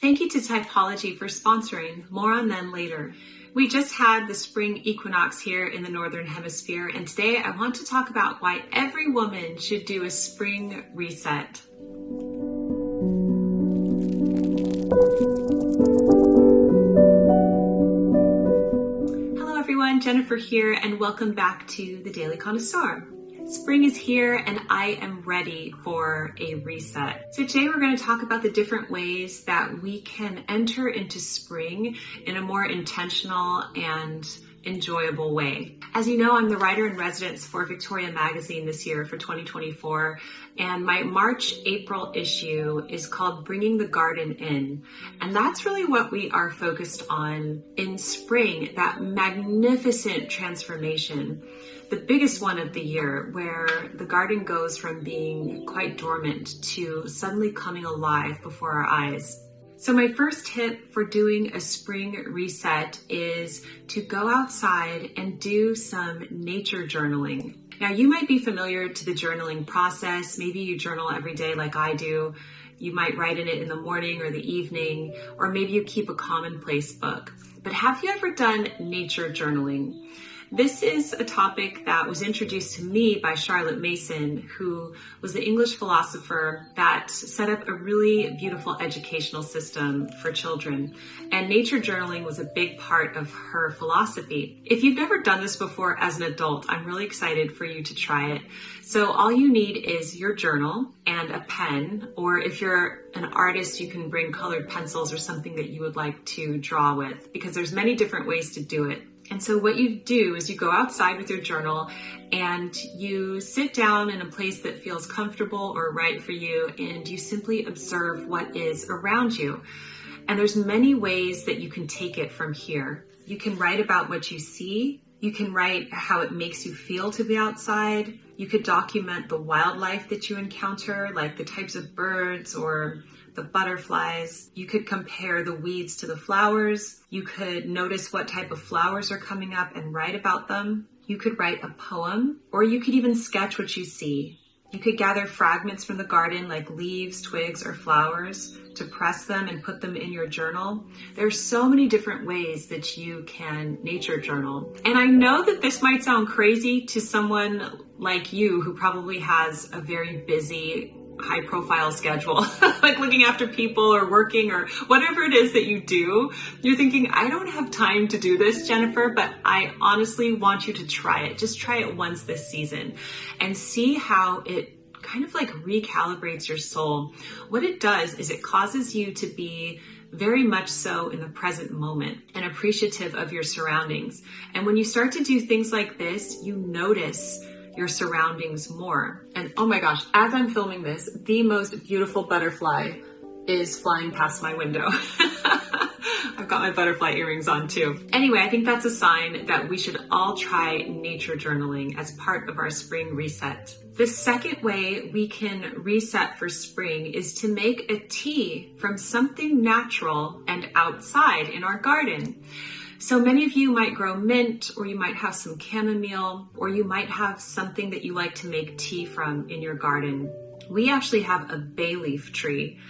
Thank you to Typology for sponsoring. More on them later. We just had the spring equinox here in the Northern Hemisphere, and today I want to talk about why every woman should do a spring reset. Hello everyone, Jennifer here, and welcome back to the Daily Connoisseur. Spring is here and I am ready for a reset. So today we're going to talk about the different ways that we can enter into spring in a more intentional and enjoyable way. As you know, I'm the writer in residence for Victoria Magazine this year for 2024, and my March-April issue is called Bringing the Garden In. And that's really what we are focused on in spring, that magnificent transformation, the biggest one of the year, where the garden goes from being quite dormant to suddenly coming alive before our eyes. So my first tip for doing a spring reset is to go outside and do some nature journaling. Now, you might be familiar to the journaling process. Maybe you journal every day like I do. You might write in it in the morning or the evening, or maybe you keep a commonplace book. But have you ever done nature journaling? This is a topic that was introduced to me by Charlotte Mason, who was the English philosopher that set up a really beautiful educational system for children. And nature journaling was a big part of her philosophy. If you've never done this before as an adult, I'm really excited for you to try it. So all you need is your journal and a pen, or if you're an artist, you can bring colored pencils or something that you would like to draw with, because there's many different ways to do it. And so what you do is you go outside with your journal and you sit down in a place that feels comfortable or right for you, and you simply observe what is around you. And there's many ways that you can take it from here. You can write about what you see. You can write how it makes you feel to be outside. You could document the wildlife that you encounter, like the types of birds or the butterflies. You could compare the weeds to the flowers. You could notice what type of flowers are coming up and write about them. You could write a poem, or you could even sketch what you see. You could gather fragments from the garden like leaves, twigs, or flowers to press them and put them in your journal. There are so many different ways that you can nature journal. And I know that this might sound crazy to someone like you who probably has a very busy, high-profile schedule, like looking after people or working or whatever it is that you do. You're thinking, I don't have time to do this, Jennifer, but I honestly want you to try it. Just try it once this season and see how it kind of like recalibrates your soul. What it does is it causes you to be very much so in the present moment and appreciative of your surroundings. And when you start to do things like this, you notice your surroundings more. And oh my gosh, as I'm filming this, the most beautiful butterfly is flying past my window. I've got my butterfly earrings on too. Anyway, I think that's a sign that we should all try nature journaling as part of our spring reset. The second way we can reset for spring is to make a tea from something natural and outside in our garden. So many of you might grow mint, or you might have some chamomile, or you might have something that you like to make tea from in your garden. We actually have a bay leaf tree.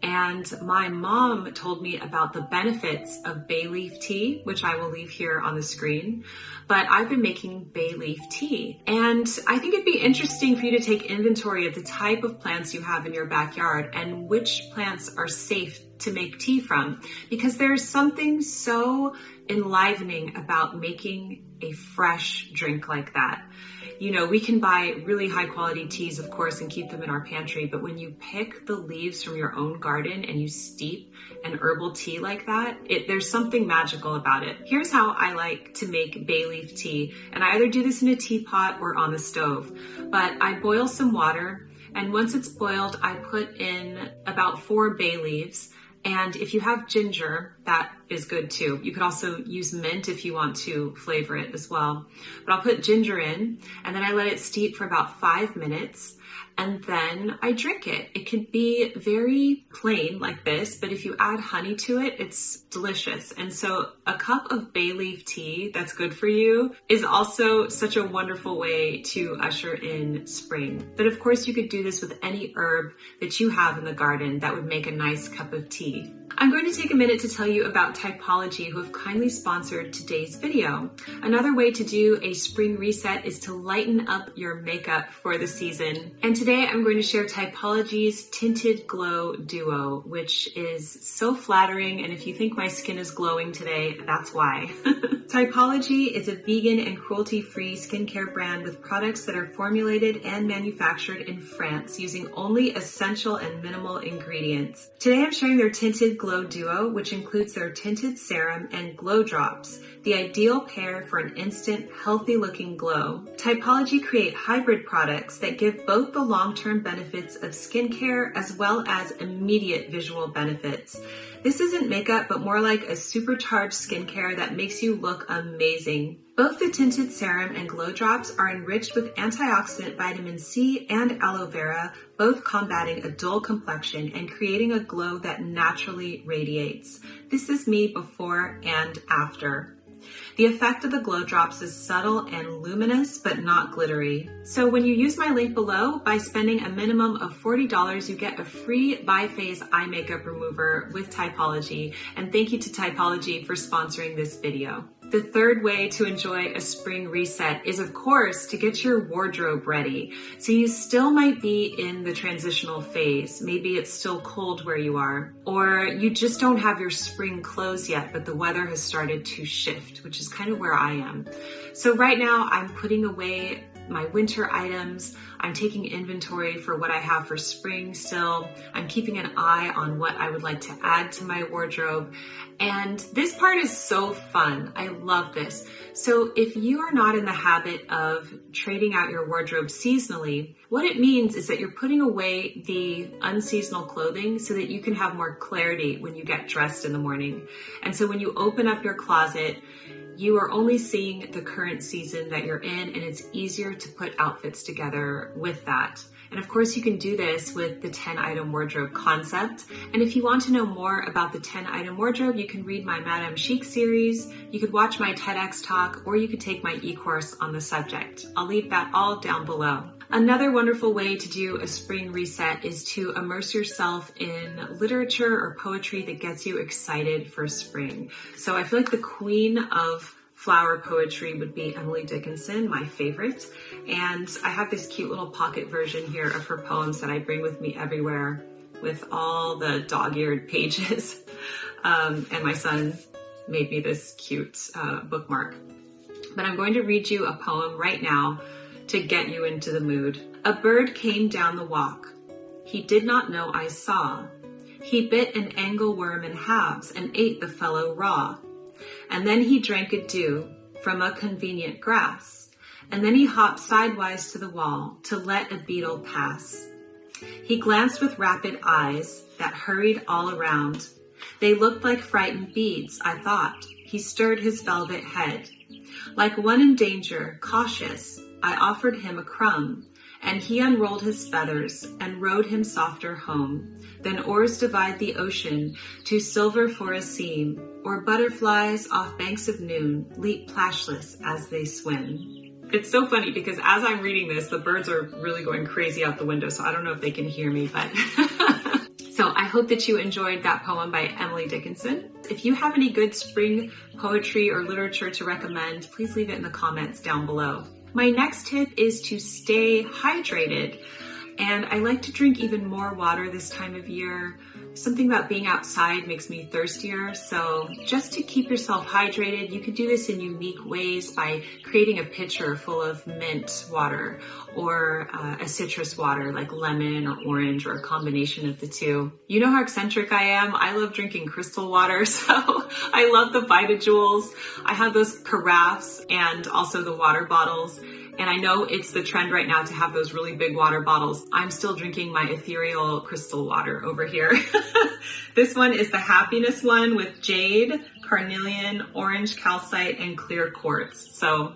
And my mom told me about the benefits of bay leaf tea, which I will leave here on the screen. But I've been making bay leaf tea. And I think it'd be interesting for you to take inventory of the type of plants you have in your backyard and which plants are safe to make tea from, because there's something so enlivening about making a fresh drink like that. You know, we can buy really high quality teas, of course, and keep them in our pantry, but when you pick the leaves from your own garden and you steep an herbal tea like that, there's something magical about it. Here's how I like to make bay leaf tea, and I either do this in a teapot or on the stove, but I boil some water, and once it's boiled, I put in about 4 bay leaves. And if you have ginger, that is good too. You could also use mint if you want to flavor it as well. But I'll put ginger in, and then I let it steep for about 5 minutes. and then I drink it. It can be very plain like this, but if you add honey to it, it's delicious. And so a cup of bay leaf tea that's good for you is also such a wonderful way to usher in spring. But of course, you could do this with any herb that you have in the garden that would make a nice cup of tea. I'm going to take a minute to tell you about Typology, who have kindly sponsored today's video. Another way to do a spring reset is to lighten up your makeup for the season. And today I'm going to share Typology's Tinted Glow Duo, which is so flattering. And if you think my skin is glowing today, that's why. Typology is a vegan and cruelty-free skincare brand with products that are formulated and manufactured in France using only essential and minimal ingredients. Today I'm sharing their Tinted Glow Duo, which includes their tinted serum and glow drops, the ideal pair for an instant, healthy-looking glow. Typology create hybrid products that give both the long-term benefits of skincare as well as immediate visual benefits. This isn't makeup, but more like a supercharged skincare that makes you look amazing. Both the tinted serum and glow drops are enriched with antioxidant vitamin C and aloe vera, both combating a dull complexion and creating a glow that naturally radiates. This is me before and after. The effect of the glow drops is subtle and luminous, but not glittery. So when you use my link below, by spending a minimum of $40, you get a free biphase eye makeup remover with Typology. And thank you to Typology for sponsoring this video. The third way to enjoy a spring reset is, of course, to get your wardrobe ready. So you still might be in the transitional phase. Maybe it's still cold where you are, or you just don't have your spring clothes yet, but the weather has started to shift, which is kind of where I am. So right now I'm putting away my winter items. I'm taking inventory for what I have for spring still. I'm keeping an eye on what I would like to add to my wardrobe. And this part is so fun. I love this. So if you are not in the habit of trading out your wardrobe seasonally, what it means is that you're putting away the unseasonal clothing so that you can have more clarity when you get dressed in the morning. And so when you open up your closet, you are only seeing the current season that you're in, and it's easier to put outfits together with that. And of course, you can do this with the 10-item wardrobe concept. And if you want to know more about the 10-item wardrobe, you can read my Madame Chic series, you could watch my TEDx talk, or you could take my e-course on the subject. I'll leave that all down below. Another wonderful way to do a spring reset is to immerse yourself in literature or poetry that gets you excited for spring. So I feel like the queen of flower poetry would be Emily Dickinson, my favorite. And I have this cute little pocket version here of her poems that I bring with me everywhere with all the dog-eared pages. And my son made me this cute bookmark. But I'm going to read you a poem right now to get you into the mood. A bird came down the walk. He did not know I saw. He bit an angleworm in halves and ate the fellow raw. And then he drank a dew from a convenient grass. And then he hopped sidewise to the wall to let a beetle pass. He glanced with rapid eyes that hurried all around. They looked like frightened beads, I thought. He stirred his velvet head. Like one in danger, cautious, I offered him a crumb, and he unrolled his feathers and rowed him softer home. Then oars divide the ocean to silver for a seam, or butterflies off banks of noon leap plashless as they swim. It's so funny because as I'm reading this, the birds are really going crazy out the window, so I don't know if they can hear me, but so I hope that you enjoyed that poem by Emily Dickinson. If you have any good spring poetry or literature to recommend, please leave it in the comments down below. My next tip is to stay hydrated. And I like to drink even more water this time of year. Something about being outside makes me thirstier. So just to keep yourself hydrated, you could do this in unique ways by creating a pitcher full of mint water or a citrus water like lemon or orange or a combination of the two. You know how eccentric I am. I love drinking crystal water, so I love the VitaJewels. I have those carafes and also the water bottles. And I know it's the trend right now to have those really big water bottles. I'm still drinking my ethereal crystal water over here. This one is the happiness one with jade, carnelian, orange calcite, and clear quartz. So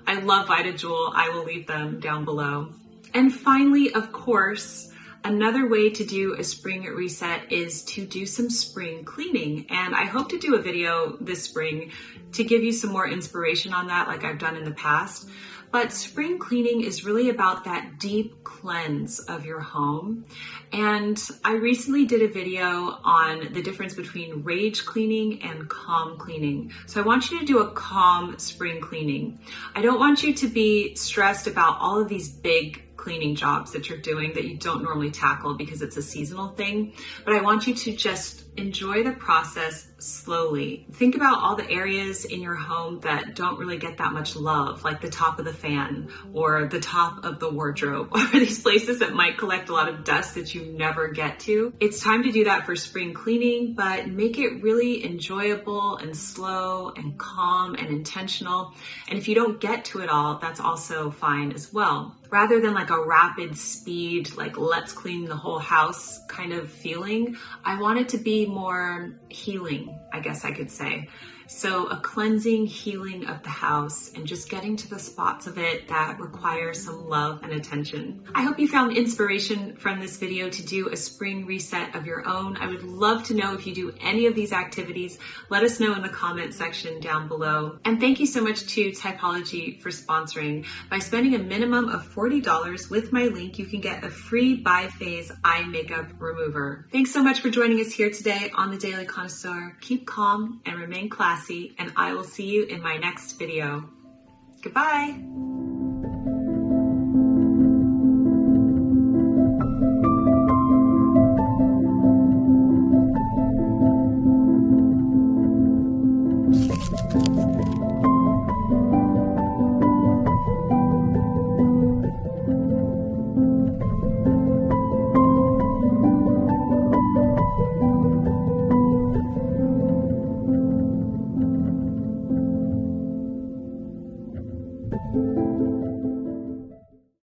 I love VitaJewel. I will leave them down below. And finally, of course, another way to do a spring reset is to do some spring cleaning. And I hope to do a video this spring to give you some more inspiration on that like I've done in the past. But spring cleaning is really about that deep cleanse of your home. And I recently did a video on the difference between rage cleaning and calm cleaning. So I want you to do a calm spring cleaning. I don't want you to be stressed about all of these big cleaning jobs that you're doing that you don't normally tackle because it's a seasonal thing, but I want you to just enjoy the process slowly. Think about all the areas in your home that don't really get that much love, like the top of the fan or the top of the wardrobe, or these places that might collect a lot of dust that you never get to. It's time to do that for spring cleaning, but make it really enjoyable and slow and calm and intentional. And if you don't get to it all, that's also fine as well. Rather than like a rapid speed, like let's clean the whole house kind of feeling, I want it to be more healing, I guess I could say. So a cleansing, healing of the house and just getting to the spots of it that require some love and attention. I hope you found inspiration from this video to do a spring reset of your own. I would love to know if you do any of these activities. Let us know in the comment section down below. And thank you so much to Typology for sponsoring. By spending a minimum of $40 with my link, you can get a free biphase eye makeup remover. Thanks so much for joining us here today on the Daily Connoisseur. Keep calm and remain classy, and I will see you in my next video. Goodbye.